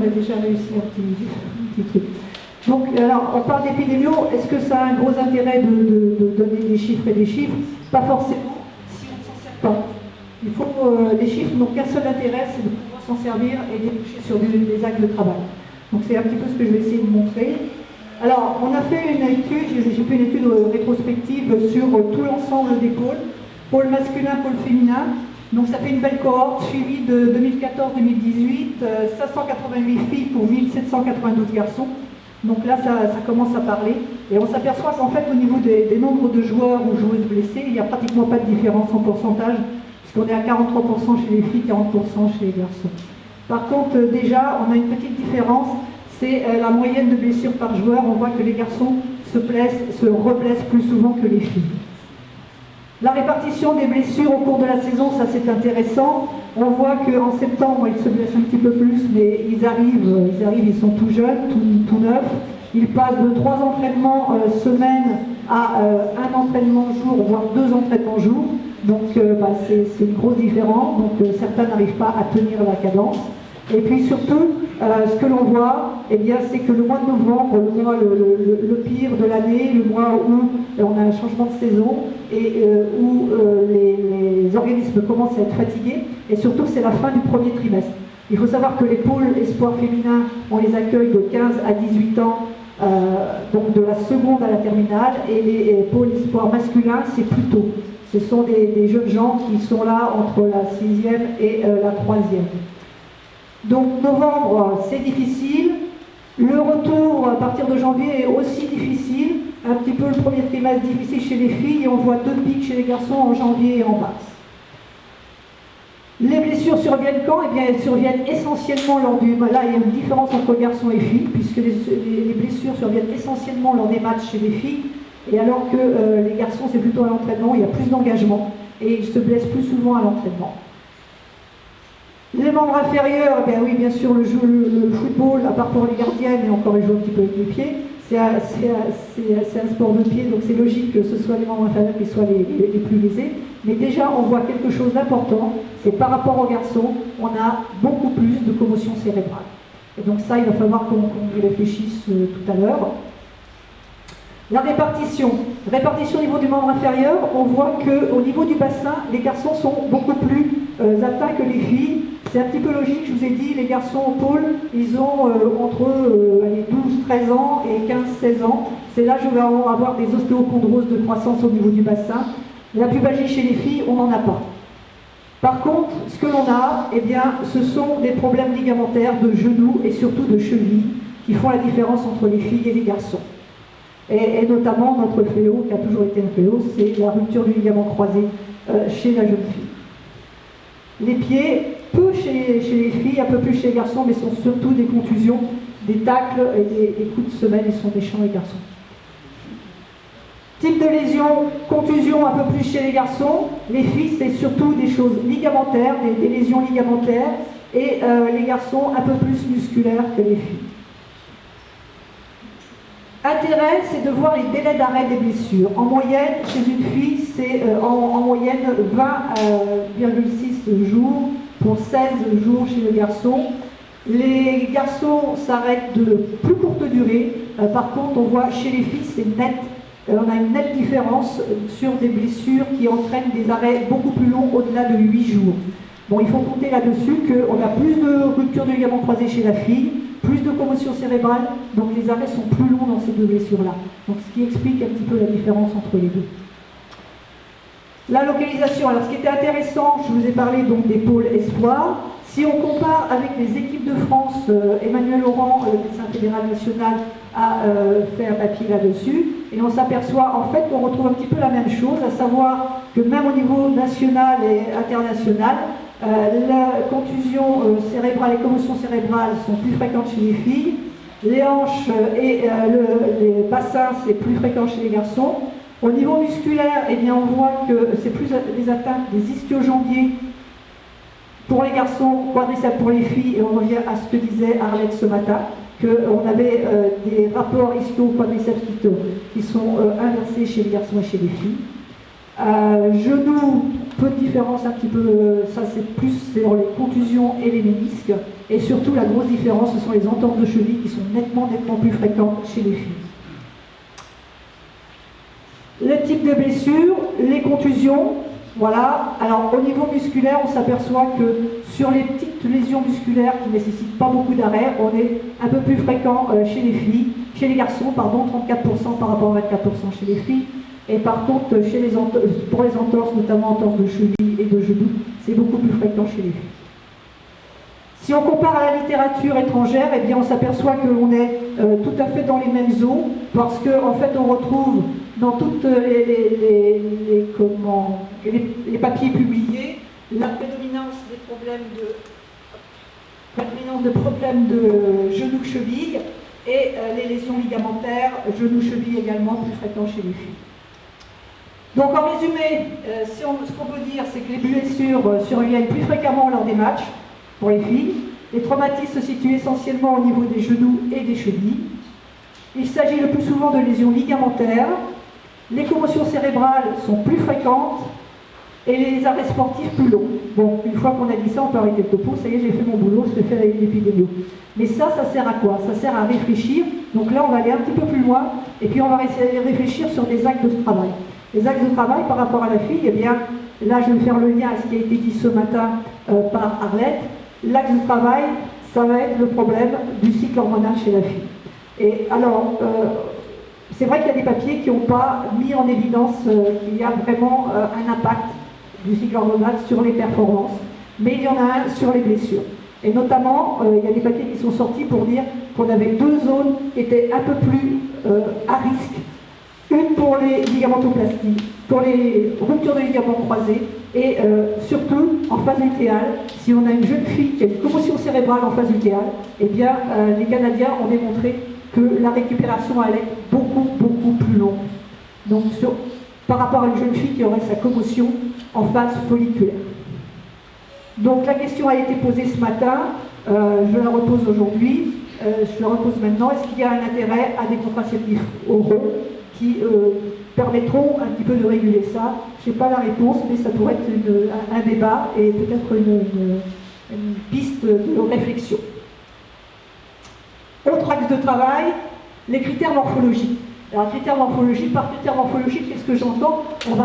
a déjà réussi un petit truc. Donc, alors, on parle d'épidémio, est-ce que ça a un gros intérêt de donner des chiffres et des chiffres? Pas forcément, si on ne s'en sert pas. Il faut, les chiffres n'ont qu'un seul intérêt, c'est de pouvoir s'en servir et déboucher sur des actes de travail. Donc c'est un petit peu ce que je vais essayer de montrer. Alors, on a fait une étude, j'ai fait une étude rétrospective sur tout l'ensemble des pôles masculin, pôle féminin. Donc ça fait une belle cohorte suivie de 2014-2018, 588 filles pour 1792 garçons. Donc là, ça commence à parler. Et on s'aperçoit qu'en fait, au niveau des nombres de joueurs ou joueuses blessées, il n'y a pratiquement pas de différence en pourcentage, puisqu'on est à 43% chez les filles, 40% chez les garçons. Par contre, déjà, on a une petite différence, c'est la moyenne de blessures par joueur. On voit que les garçons se reblessent plus souvent que les filles. La répartition des blessures au cours de la saison, ça c'est intéressant. On voit qu'en septembre, ils se blessent un petit peu plus, mais ils arrivent, ils sont tout jeunes, tout neufs. Ils passent de 3 entraînements semaine à un entraînement jour, voire 2 entraînements jour. Donc c'est une grosse différence. Donc certains n'arrivent pas à tenir la cadence. Et puis surtout, ce que l'on voit, eh bien, c'est que le mois de novembre, le mois le pire de l'année, le mois où on a un changement de saison et où les organismes commencent à être fatigués, et surtout c'est la fin du premier trimestre. Il faut savoir que les pôles espoirs féminins, on les accueille de 15 à 18 ans, donc de la seconde à la terminale, et les pôles espoirs masculins, c'est plus tôt. Ce sont des jeunes gens qui sont là entre la 6e et la 3e. Donc novembre, c'est difficile. Le retour à partir de janvier est aussi difficile. Un petit peu le premier trimestre difficile chez les filles et on voit 2 pics chez les garçons en janvier et en mars. Les blessures surviennent quand? Eh bien, elles surviennent essentiellement lors du... Là, il y a une différence entre garçons et filles, puisque les blessures surviennent essentiellement lors des matchs chez les filles, et alors que les garçons, c'est plutôt à l'entraînement, il y a plus d'engagement, et ils se blessent plus souvent à l'entraînement. Les membres inférieurs, eh bien oui, bien sûr, le football, à part pour les gardiennes, et encore ils jouent un petit peu avec les pieds, c'est un sport de pied, donc c'est logique que ce soit les membres inférieurs qui soient les plus lésés. Mais déjà, on voit quelque chose d'important, c'est par rapport aux garçons, on a beaucoup plus de commotion cérébrale. Et donc ça, il va falloir qu'on y réfléchisse tout à l'heure. La répartition au niveau du membre inférieur, on voit qu'au niveau du bassin, les garçons sont beaucoup plus atteints que les filles. C'est un petit peu logique, je vous ai dit, les garçons au pôle, ils ont entre 12-13 ans et 15-16 ans. C'est là que je vais avoir des ostéochondroses de croissance au niveau du bassin. La pubalgie chez les filles, on n'en a pas. Par contre, ce que l'on a, eh bien, ce sont des problèmes ligamentaires de genoux et surtout de chevilles qui font la différence entre les filles et les garçons. Et notamment, notre fléau, qui a toujours été un fléau, c'est la rupture du ligament croisé chez la jeune fille. Les pieds, peu chez les filles, un peu plus chez les garçons, mais sont surtout des contusions, des tacles et des coups de semelle, ils sont méchants les garçons. Type de lésion, contusion un peu plus chez les garçons, les filles c'est surtout des choses ligamentaires, des lésions ligamentaires, et les garçons un peu plus musculaires que les filles. Intérêt, c'est de voir les délais d'arrêt des blessures. En moyenne, chez une fille, c'est en moyenne 20,6 jours pour 16 jours chez le garçon. Les garçons s'arrêtent de plus courte durée. Par contre, on voit chez les filles, c'est net. On a une nette différence sur des blessures qui entraînent des arrêts beaucoup plus longs, au-delà de 8 jours. Bon, il faut compter là-dessus qu'on a plus de rupture de ligament croisé chez la fille, plus de commotion cérébrale, donc les arrêts sont plus longs dans ces deux blessures-là. Donc ce qui explique un petit peu la différence entre les deux. La localisation, alors ce qui était intéressant, je vous ai parlé donc des pôles espoirs. Si on compare avec les équipes de France, Emmanuel Laurent, le médecin fédéral national, a fait un papier là-dessus, et on s'aperçoit en fait qu'on retrouve un petit peu la même chose, à savoir que même au niveau national et international, la contusion cérébrale et commotion cérébrale sont plus fréquentes chez les filles, les hanches et les bassins c'est plus fréquent chez les garçons. Au niveau musculaire, eh bien, on voit que c'est plus des atteintes des ischio-jambiers pour les garçons, quadriceps pour les filles, et on revient à ce que disait Arlette ce matin, qu'on avait des rapports ischio-quadriceps qui sont inversés chez les garçons et chez les filles. Genoux, peu de différence un petit peu, ça c'est plus sur les contusions et les ménisques. Et surtout, la grosse différence, ce sont les entorses de cheville qui sont nettement plus fréquentes chez les filles. Le type de blessure, les contusions, voilà. Alors au niveau musculaire, on s'aperçoit que sur les petites lésions musculaires qui ne nécessitent pas beaucoup d'arrêt, on est un peu plus fréquent chez les filles, chez les garçons, pardon, 34% par rapport à 24% chez les filles. Et par contre, pour les entorses, notamment entorses de cheville et de genoux, c'est beaucoup plus fréquent chez les filles. Si on compare à la littérature étrangère, eh bien on s'aperçoit qu'on est tout à fait dans les mêmes eaux, parce qu'en fait on retrouve dans toutes les papiers publiés la prédominance de problèmes de genoux-cheville et les lésions ligamentaires, genoux-cheville également plus fréquents chez les filles. Donc en résumé, ce qu'on peut dire, c'est que les blessures surviennent plus fréquemment lors des matchs pour les filles. Les traumatismes se situent essentiellement au niveau des genoux et des chevilles. Il s'agit le plus souvent de lésions ligamentaires. Les commotions cérébrales sont plus fréquentes et les arrêts sportifs plus longs. Bon, une fois qu'on a dit ça, on peut arrêter le topo. Ça y est, j'ai fait mon boulot, je vais faire l'épidémio. Mais ça sert à quoi? Ça sert à réfléchir. Donc là, on va aller un petit peu plus loin et puis on va essayer de réfléchir sur des axes de travail. Les axes de travail par rapport à la fille, eh bien, là, je vais faire le lien à ce qui a été dit ce matin par Arlette. L'axe de travail, ça va être le problème du cycle hormonal chez la fille. Et alors, c'est vrai qu'il y a des papiers qui n'ont pas mis en évidence qu'il y a vraiment un impact du cycle hormonal sur les performances, mais il y en a un sur les blessures. Et notamment, il y a des papiers qui sont sortis pour dire qu'on avait deux zones qui étaient un peu plus à risque. Une pour les ligamentoplasties, pour les ruptures de ligaments croisés, et surtout en phase lutéale, si on a une jeune fille qui a une commotion cérébrale en phase lutéale, eh bien les Canadiens ont démontré que la récupération allait beaucoup plus longue. Donc par rapport à une jeune fille qui aurait sa commotion en phase folliculaire. Donc la question a été posée ce matin, je la repose aujourd'hui, je la repose maintenant. Est-ce qu'il y a un intérêt à des contraceptifs oraux qui permettront un petit peu de réguler ça? Je n'ai pas la réponse, mais ça pourrait être un débat et peut-être une piste de réflexion. Autre axe de travail, les critères morphologiques. Alors, critères morphologiques, par critères morphologiques, qu'est-ce que j'entends? On ne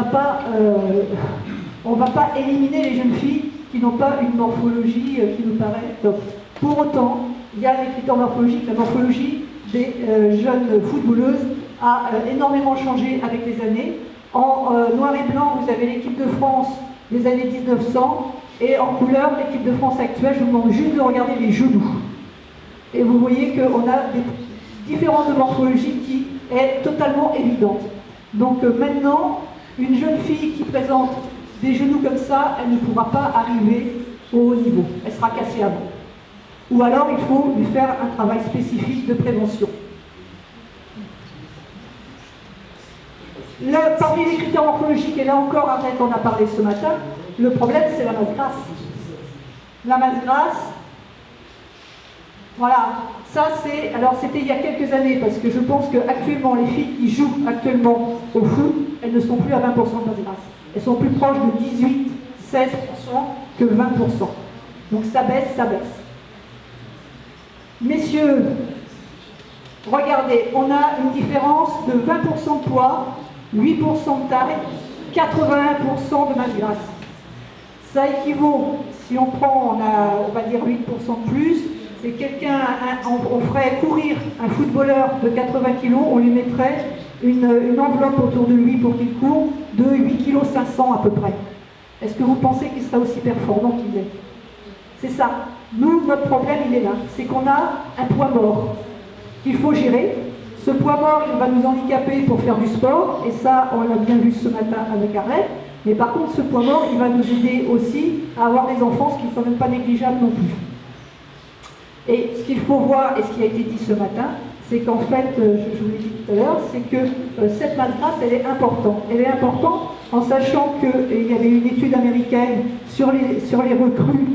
va pas éliminer les jeunes filles qui n'ont pas une morphologie qui nous paraît top. Pour autant, il y a les critères morphologiques. La morphologie des jeunes footballeuses a énormément changé avec les années. En noir et blanc, vous avez l'équipe de France des années 1900, et en couleur, l'équipe de France actuelle. Je vous demande juste de regarder les genoux. Et vous voyez qu'on a des différences de morphologie qui est totalement évidente. Donc maintenant, une jeune fille qui présente des genoux comme ça, elle ne pourra pas arriver au haut niveau. Elle sera cassée avant. Ou alors, il faut lui faire un travail spécifique de prévention. Parmi les critères morphologiques, et là encore, Arlette en a parlé ce matin, le problème, c'est la masse grasse. La masse grasse, voilà, ça c'est, alors c'était il y a quelques années, parce que je pense qu'actuellement, les filles qui jouent actuellement au foot, elles ne sont plus à 20% de masse grasse. Elles sont plus proches de 18, 16% que 20%. Donc ça baisse, ça baisse. Messieurs, regardez, on a une différence de 20% de poids, 8% de taille, 81% de masse grasse. Ça équivaut, si on prend, on va dire 8% de plus, c'est quelqu'un, on ferait courir un footballeur de 80 kg, on lui mettrait une enveloppe autour de lui pour qu'il court de 8,5 kg à peu près. Est-ce que vous pensez qu'il sera aussi performant qu'il est? C'est ça. Nous, notre problème, il est là. C'est qu'on a un poids mort qu'il faut gérer. Ce poids mort, il va nous handicaper pour faire du sport, et ça, on l'a bien vu ce matin avec Arlette. Mais par contre, ce poids mort, il va nous aider aussi à avoir des enfants, ce qui ne sont même pas négligeable non plus. Et ce qu'il faut voir, et ce qui a été dit ce matin, c'est qu'en fait, je vous l'ai dit tout à l'heure, c'est que cette masse grasse, elle est importante. Elle est importante en sachant qu'il y avait une étude américaine sur les recrues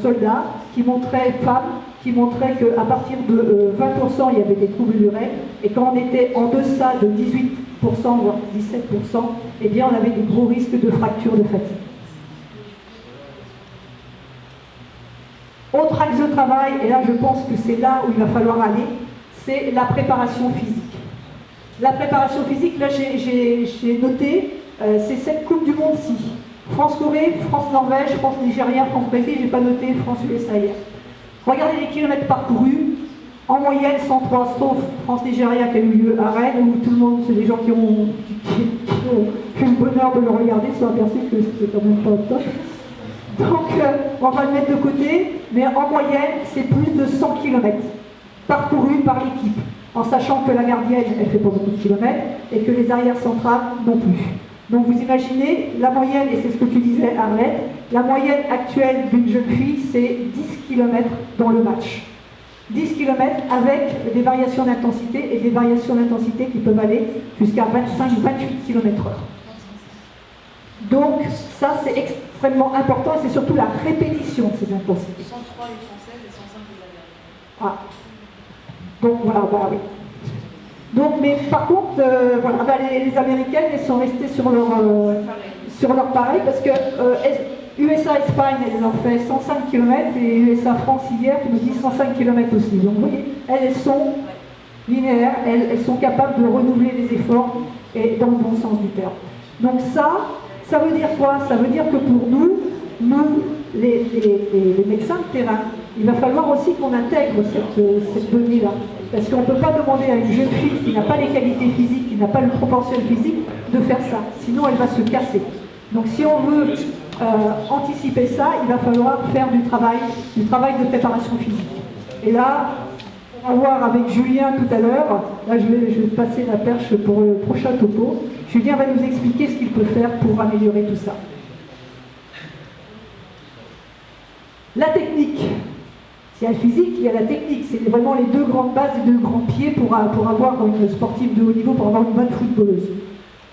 soldats qui montrait, femmes, qui montrait qu'à partir de 20%, il y avait des troubles du règne, et quand on était en deçà de 18%, voire 17%, eh bien on avait des gros risques de fracture de fatigue. Autre axe de travail, et là je pense que c'est là où il va falloir aller, c'est la préparation physique. La préparation physique, là j'ai noté, c'est cette Coupe du Monde-ci. France-Corée, France-Norvège, France-Nigéria, France-Brésil, j'ai pas noté France-USA hier. Regardez les kilomètres parcourus, en moyenne 103, sauf France-Nigéria qui a eu lieu à Rennes, où tout le monde, c'est des gens qui ont eu le bonheur de le regarder, se sont aperçus que c'était quand même pas top. Donc on va le mettre de côté, mais en moyenne c'est plus de 100 km parcourus par l'équipe, en sachant que la gardienne elle fait pas beaucoup de kilomètres et que les arrières centrales non plus. Donc vous imaginez, la moyenne, et c'est ce que tu disais Arlette, la moyenne actuelle d'une jeune fille c'est 10 km dans le match. 10 km avec des variations d'intensité et des variations d'intensité qui peuvent aller jusqu'à 25-28 km/h. Donc ça c'est extrêmement important et c'est surtout la répétition de ces intensités. 103 les Françaises et 105 les Américaines. Ah. Donc voilà, oui. Donc, mais par contre, voilà, les Américaines elles sont restées sur leur pareil parce que USA-Espagne, elles ont fait 105 km et USA-France hier, qui nous dit 105 km aussi. Donc vous voyez, elles sont linéaires, elles sont capables de renouveler les efforts et dans le bon sens du terme. Donc ça veut dire quoi? Ça veut dire que pour nous les médecins de terrain, il va falloir aussi qu'on intègre cette donnée-là. Parce qu'on ne peut pas demander à une jeune fille qui n'a pas les qualités physiques, qui n'a pas le proportionnel physique, de faire ça. Sinon, elle va se casser. Donc si on veut anticiper ça, il va falloir faire du travail de préparation physique. Et là, on va voir avec Julien tout à l'heure, là je vais passer la perche pour le prochain topo. Julien va nous expliquer ce qu'il peut faire pour améliorer tout ça. La technique. S'il y a le physique, il y a la technique. C'est vraiment les deux grandes bases, les deux grands pieds pour avoir une sportive de haut niveau, pour avoir une bonne footballeuse.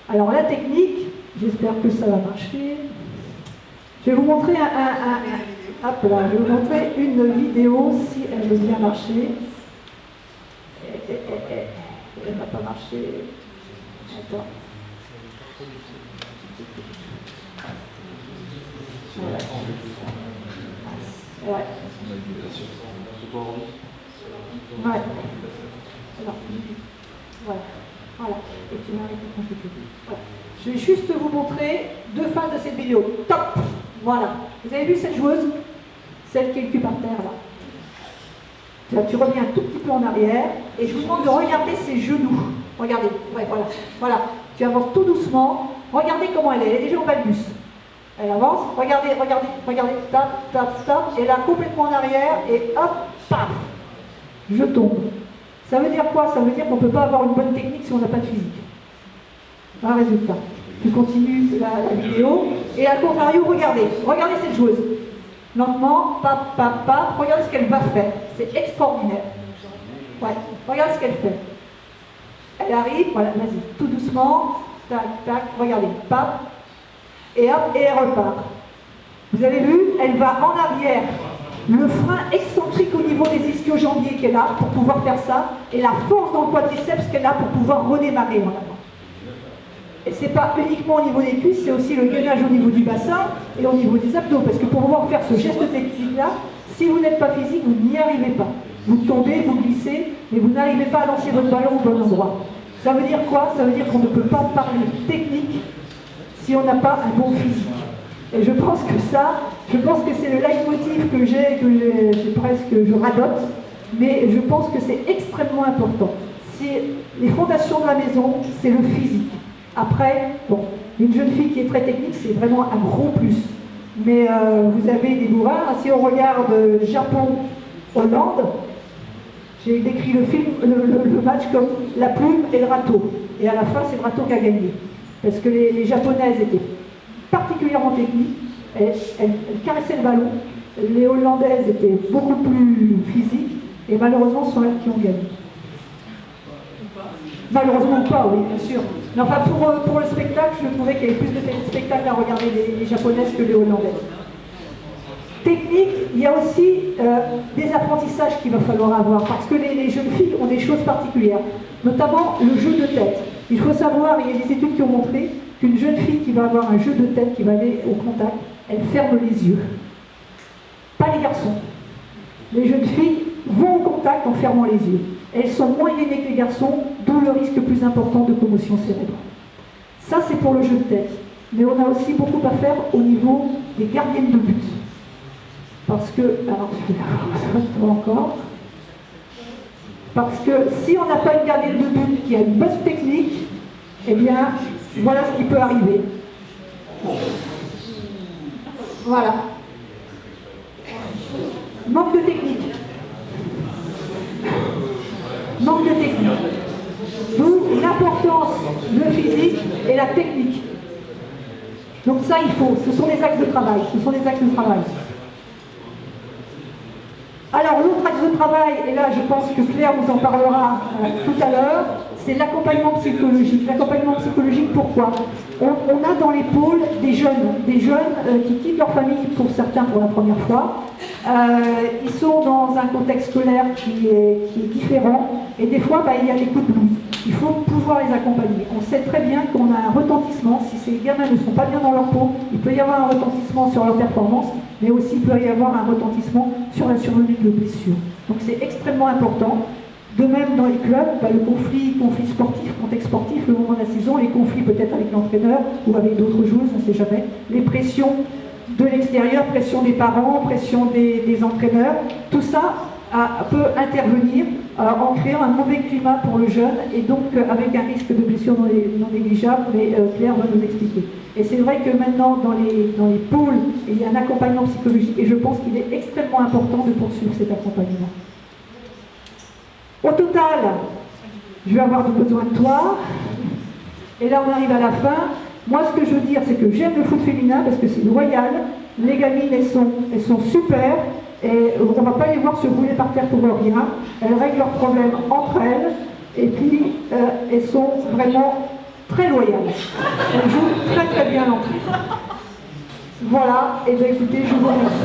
Alors la technique, j'espère que ça va marcher. Je vais vous montrer hop là, je vais vous montrer une vidéo, si elle veut bien marcher. Elle ne va pas marcher. Attends. Ouais. Ouais. Ouais. Voilà. Et tu m'arrêtes de compliquer. Voilà. Je vais juste vous montrer deux phases de cette vidéo. Top. Voilà. Vous avez vu cette joueuse? Celle qui est le cul par terre là. Tu reviens un tout petit peu en arrière et je vous demande de regarder ses genoux. Regardez. Ouais, voilà. Voilà. Tu avances tout doucement. Regardez comment elle est. Elle est déjà en balbus. Elle avance. Regardez. Tap, tap, tap. Elle est là complètement en arrière et hop, paf. Je tombe. Ça veut dire quoi? Ça veut dire qu'on ne peut pas avoir une bonne technique si on n'a pas de physique. Un résultat. Tu continues la vidéo et à contrario, regardez cette joueuse. Lentement, pap, pap, pap, regardez ce qu'elle va faire. C'est extraordinaire. Ouais, regarde ce qu'elle fait. Elle arrive, voilà, vas-y, tout doucement, tac, tac, regardez, pap, et hop, et elle repart. Vous avez vu, elle va en arrière. Le frein excentrique au niveau des ischio-jambiers qu'elle a pour pouvoir faire ça, et la force dans le quadriceps qu'elle a pour pouvoir redémarrer en avant. Et c'est pas uniquement au niveau des cuisses, c'est aussi le gainage au niveau du bassin et au niveau des abdos. Parce que pour pouvoir faire ce geste technique-là, si vous n'êtes pas physique, vous n'y arrivez pas. Vous tombez, vous glissez, mais vous n'arrivez pas à lancer votre ballon au bon endroit. Ça veut dire quoi? Ça veut dire qu'on ne peut pas parler technique si on n'a pas un bon physique. Et je pense que c'est le leitmotiv que je radote, mais je pense que c'est extrêmement important. C'est les fondations de la maison, c'est le physique. Après, bon, une jeune fille qui est très technique, c'est vraiment un gros plus. Mais vous avez des bourrins. Si on regarde Japon-Hollande, j'ai décrit le match comme la plume et le râteau. Et à la fin, c'est le râteau qui a gagné. Parce que les Japonaises étaient particulièrement techniques, elles caressaient le ballon. Les Hollandaises étaient beaucoup plus physiques. Et malheureusement, ce sont elles qui ont gagné. Malheureusement pas, oui, bien sûr. Mais enfin, pour le spectacle, je trouvais qu'il y avait plus de spectacles à regarder les Japonaises que les Hollandaises. Technique, il y a aussi des apprentissages qu'il va falloir avoir, parce que les jeunes filles ont des choses particulières, notamment le jeu de tête. Il faut savoir, il y a des études qui ont montré qu'une jeune fille qui va avoir un jeu de tête, qui va aller au contact, elle ferme les yeux. Pas les garçons. Les jeunes filles vont au contact en fermant les yeux. Elles sont moins gainées que les garçons, d'où le risque plus important de commotion cérébrale. Ça, c'est pour le jeu de tête. Mais on a aussi beaucoup à faire au niveau des gardiennes de but. Parce que, alors je vais avoir encore. Parce que si on n'a pas une gardienne de but qui a une bonne technique, eh bien, voilà ce qui peut arriver. Voilà. Manque de technique. Manque de technique. D'où l'importance, le physique et la technique. Donc ça, il faut. Ce sont les axes de travail. Ce sont les axes de travail. Alors, l'autre axe de travail, et là, je pense que Claire vous en parlera tout à l'heure, c'est l'accompagnement psychologique. L'accompagnement psychologique, pourquoi? On a dans les pôles des jeunes qui quittent leur famille, pour certains pour la première fois. Ils sont dans un contexte scolaire qui est différent, et des fois, il y a des coups de blues. Il faut pouvoir les accompagner. On sait très bien qu'on a un retentissement. Si ces gamins ne sont pas bien dans leur peau, il peut y avoir un retentissement sur leur performance, mais aussi il peut y avoir un retentissement sur la survenue de blessures. Donc c'est extrêmement important. De même dans les clubs, le conflit sportif, contexte sportif, le moment de la saison, les conflits peut-être avec l'entraîneur ou avec d'autres joueuses, on ne sait jamais, les pressions de l'extérieur, pression des parents, pression des entraîneurs, tout ça peut intervenir en créant un mauvais climat pour le jeune et donc avec un risque de blessure non négligeable, mais Claire va nous expliquer. Et c'est vrai que maintenant dans les pôles, il y a un accompagnement psychologique et je pense qu'il est extrêmement important de poursuivre cet accompagnement. Au total, je vais avoir besoin de toi. Et là, on arrive à la fin. Moi, ce que je veux dire, c'est que j'aime le foot féminin parce que c'est loyal. Les gamines, elles sont super. Et on ne va pas les voir se rouler par terre pour rien. Elles règlent leurs problèmes entre elles. Et puis, elles sont vraiment très loyales. Elles jouent très très bien l'entrée. Voilà. Et bien écoutez, je vous remercie.